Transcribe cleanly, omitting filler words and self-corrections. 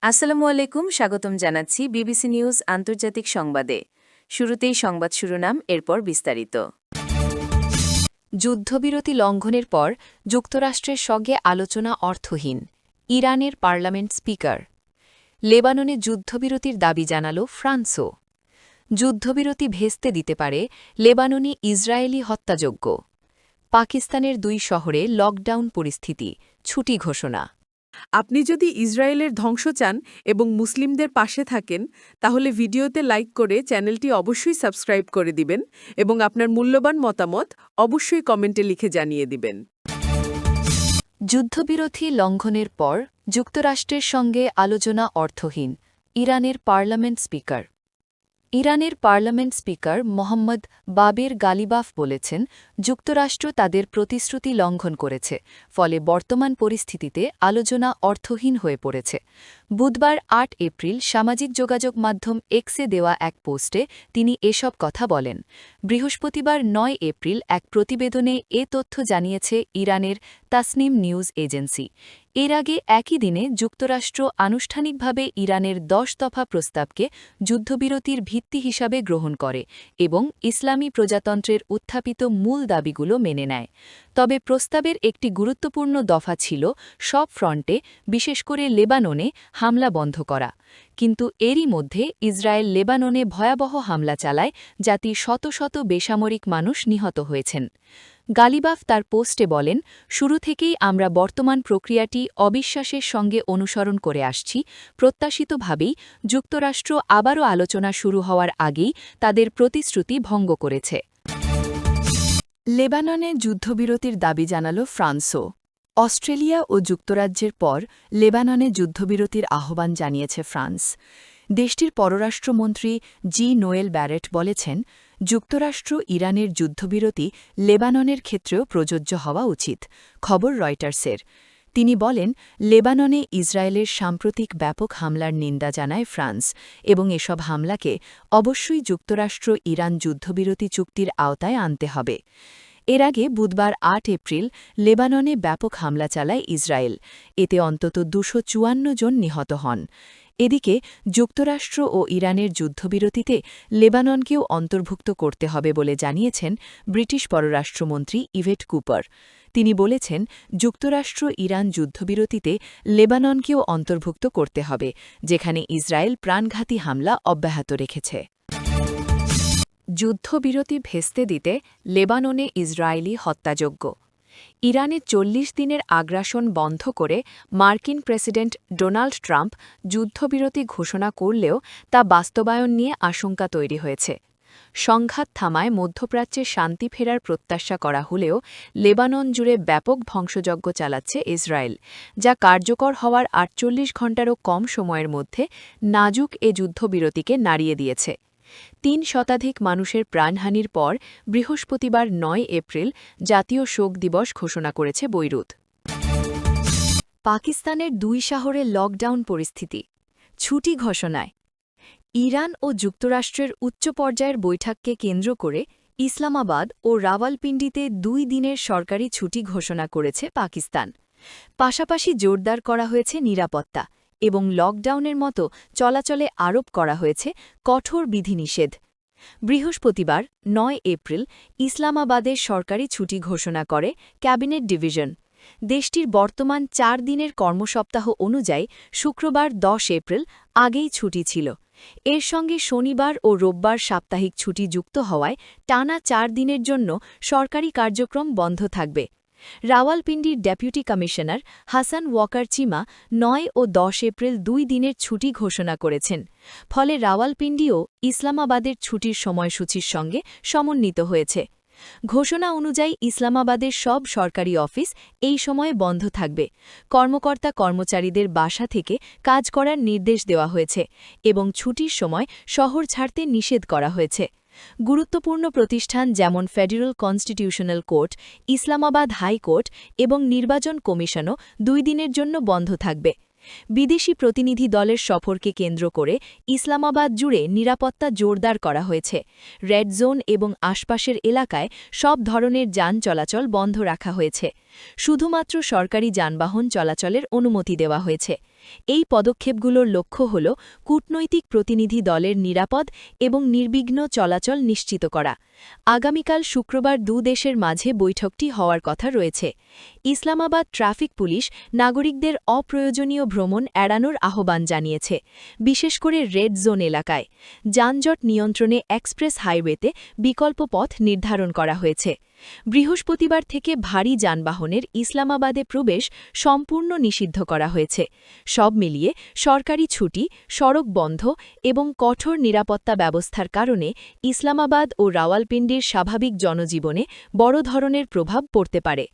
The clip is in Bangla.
আসসালামু আলাইকুম, স্বাগতম জানাচ্ছি বিবিসি নিউজ আন্তর্জাতিক সংবাদে। শুরুতেই সংবাদ শিরোনাম, এরপর বিস্তারিত। যুদ্ধবিরতি লঙ্ঘনের পর যুক্তরাষ্ট্রের সঙ্গে আলোচনা অর্থহীন, ইরানের পার্লামেন্ট স্পিকার। লেবাননে যুদ্ধবিরতির দাবি জানাল ফ্রান্সও। যুদ্ধবিরতি ভেস্তে দিতে পারে লেবাননি ইসরায়েলি হত্যাযজ্ঞ। পাকিস্তানের 2 শহরে লকডাউন পরিস্থিতি, ছুটি ঘোষণা। আপনি যদি ইসরায়েলের ধ্বংস চান এবং মুসলিমদের পাশে থাকেন, তাহলে ভিডিওতে লাইক করে চ্যানেলটি অবশ্যই সাবস্ক্রাইব করে দিবেন এবং আপনার মূল্যবান মতামত অবশ্যই কমেন্টে লিখে জানিয়ে দিবেন। যুদ্ধবিরতি লঙ্ঘনের পর যুক্তরাষ্ট্রের সঙ্গে আলোচনা অর্থহীন, ইরানের পার্লামেন্ট স্পিকার। ইরানের পার্লামেন্ট স্পিকার মোহাম্মদ বাবের গালিবাফ বলেছেন, যুক্তরাষ্ট্র তাদের প্রতিশ্রুতি লঙ্ঘন করেছে, ফলে বর্তমান পরিস্থিতিতে আলোচনা অর্থহীন হয়ে পড়েছে। বুধবার 8 এপ্রিল সামাজিক যোগাযোগ মাধ্যম এক্সে দেওয়া এক পোস্টে তিনি এসব কথা বলেন। বৃহস্পতিবার 9 এপ্রিল এক প্রতিবেদনে এ তথ্য জানিয়েছে ইরানের তাসনিম নিউজ এজেন্সি। এর আগে একই দিনে যুক্তরাষ্ট্র আনুষ্ঠানিকভাবে ইরানের 10 দফা প্রস্তাবকে যুদ্ধবিরতির ভিত্তি হিসাবে গ্রহণ করে এবং ইসলামী প্রজাতন্ত্রের উত্থাপিত মূল দাবিগুলো মেনে নেয়। তবে প্রস্তাবের একটি গুরুত্বপূর্ণ দফা ছিল সব ফ্রন্টে, বিশেষ করে লেবাননে, হামলা বন্ধ করা। কিন্তু এরই মধ্যে ইসরায়েল লেবাননে ভয়াবহ হামলা চালায়, যাতে শত শত বেসামরিক মানুষ নিহত হয়েছেন। গালিবাফ তার পোস্টে বলেন, শুরু থেকেই আমরা বর্তমান প্রক্রিয়াটি অবিশ্বাসের সঙ্গে অনুসরণ করে আসছি। প্রত্যাশিতভাবেই যুক্তরাষ্ট্র আবারও আলোচনা শুরু হওয়ার আগেই তাদের প্রতিশ্রুতি ভঙ্গ করেছে। লেবাননে যুদ্ধবিরতির দাবি জানাল ফ্রান্সও। অস্ট্রেলিয়া ও যুক্তরাজ্যের পর লেবাননে যুদ্ধবিরতির আহ্বান জানিয়েছে ফ্রান্স। দেশটির পররাষ্ট্রমন্ত্রী জি নোয়েল ব্যারেট বলেছেন, যুক্তরাষ্ট্র ইরানের যুদ্ধবিরতি লেবাননের ক্ষেত্রেও প্রযোজ্য হওয়া উচিত। খবর রয়টার্সের। তিনি বলেন, লেবাননে ইসরায়েলের সাম্প্রতিক ব্যাপক হামলার নিন্দা জানায় ফ্রান্স এবং এসব হামলাকে অবশ্যই যুক্তরাষ্ট্র ইরান যুদ্ধবিরতি চুক্তির আওতায় আনতে হবে। এর আগে বুধবার 8 এপ্রিল লেবাননে ব্যাপক হামলা চালায় ইসরায়েল। এতে অন্তত 254 জন নিহত হন। এদিকে যুক্তরাষ্ট্র ও ইরানের যুদ্ধবিরতিতে লেবাননকেও অন্তর্ভুক্ত করতে হবে বলে জানিয়েছেন ব্রিটিশ পররাষ্ট্রমন্ত্রী ইভেট কুপার। তিনি বলেছেন, যুক্তরাষ্ট্র ইরান যুদ্ধবিরতিতে লেবাননকেও অন্তর্ভুক্ত করতে হবে, যেখানে ইসরায়েল প্রাণঘাতী হামলা অব্যাহত রেখেছে। যুদ্ধবিরতি ভেস্তে দিতে লেবাননে ইসরায়েলি হত্যাযজ্ঞ। ইরানে 40 দিনের আগ্রাসন বন্ধ করে মার্কিন প্রেসিডেন্ট ডোনাল্ড ট্রাম্প যুদ্ধবিরতি ঘোষণা করলেও তা বাস্তবায়ন নিয়ে আশঙ্কা তৈরি হয়েছে। সংঘাত থামায় মধ্যপ্রাচ্যে শান্তি ফেরার প্রত্যাশা করা হলেও লেবানন জুড়ে ব্যাপক ধ্বংসযজ্ঞ চালাচ্ছে ইসরায়েল, যা কার্যকর হওয়ার 48 ঘণ্টারও কম সময়ের মধ্যে নাজুক এ যুদ্ধবিরতিকে নাড়িয়ে দিয়েছে। 3 শতাধিক মানুষের প্রাণহানির পর বৃহস্পতিবার 9 এপ্রিল জাতীয় শোক দিবস ঘোষণা করেছে বৈরুত। পাকিস্তানের 2 শহরে লকডাউন পরিস্থিতি, ছুটি ঘোষণায়। ইরান ও যুক্তরাষ্ট্রের উচ্চ পর্যায়ের বৈঠককে কেন্দ্র করে ইসলামাবাদ ও রাওয়ালপিন্ডিতে 2 দিনের সরকারি ছুটি ঘোষণা করেছে পাকিস্তান। পাশাপাশি জোরদার করা হয়েছে নিরাপত্তা এবং লকডাউনের মতো চলাচলে আরোপ করা হয়েছে কঠোর বিধিনিষেধ। বৃহস্পতিবার 9 এপ্রিল ইসলামাবাদের সরকারি ছুটি ঘোষণা করে ক্যাবিনেট ডিভিশন। দেশটির বর্তমান 4 দিনের কর্মসপ্তাহ অনুযায়ী শুক্রবার 10 এপ্রিল আগেই ছুটি ছিল। এর সঙ্গে শনিবার ও রোববার সাপ্তাহিক ছুটি যুক্ত হওয়ায় টানা 4 দিনের জন্য সরকারি কার্যক্রম বন্ধ থাকবে। রাওয়ালপিন্ডির ডেপুটি কমিশনার হাসান ওয়াকার চিমা 9 ও 10 এপ্রিল 2 দিনের ছুটি ঘোষণা করেছেন। ফলে রাওয়ালপিন্ডিও ইসলামাবাদের ছুটির সময়সূচির সঙ্গে সমন্বিত হয়েছে। ঘোষণা অনুযায়ী ইসলামাবাদের সব সরকারি অফিস এই সময়ে বন্ধ থাকবে। কর্মকর্তা কর্মচারীদের বাসা থেকে কাজ করার নির্দেশ দেওয়া হয়েছে এবং ছুটির সময় শহর ছাড়তে নিষেধ করা হয়েছে। গুরুত্বপূর্ণ প্রতিষ্ঠান যেমন federal constitutional court, Islamabad high court এবং নির্বাচন কমিশনও 2 দিনের জন্য বন্ধ থাকবে। বিদেশি প্রতিনিধি দলের সফরকে কেন্দ্র করে ইসলামাবাদ জুড়ে নিরাপত্তা জোরদার করা হয়েছে। রেড জোন এবং আশপাশের এলাকায় সব ধরনের যান চলাচল বন্ধ রাখা হয়েছে। শুধুমাত্র সরকারি যানবাহন চলাচলের অনুমতি দেওয়া হয়েছে। এই পদক্ষেপগুলোর লক্ষ্য হল কূটনৈতিক প্রতিনিধি দলের নিরাপদ এবং নির্বিঘ্ন চলাচল নিশ্চিত করা। আগামীকাল শুক্রবার দেশের মাঝে বৈঠকটি হওয়ার কথা রয়েছে। ইসলামাবাদ ট্রাফিক পুলিশ নাগরিকদের অপ্রয়োজনীয় ভ্রমণ এড়ানোর আহ্বান জানিয়েছে, বিশেষ করে রেড জোন এলাকায়। যানজট নিয়ন্ত্রণে এক্সপ্রেস হাইওয়েতে বিকল্প পথ নির্ধারণ করা হয়েছে। বৃহস্পতিবার থেকে ভারী যানবাহনের ইসলামাবাদে প্রবেশ সম্পূর্ণ নিষিদ্ধ করা হয়েছে। সব মিলিয়ে সরকারি ছুটি, সড়ক বন্ধ এবং কঠোর নিরাপত্তা ব্যবস্থার কারণে ইসলামাবাদ ও রাওয়ালপিন্ডির স্বাভাবিক জনজীবনে বড় ধরনের প্রভাব পড়তে পারে।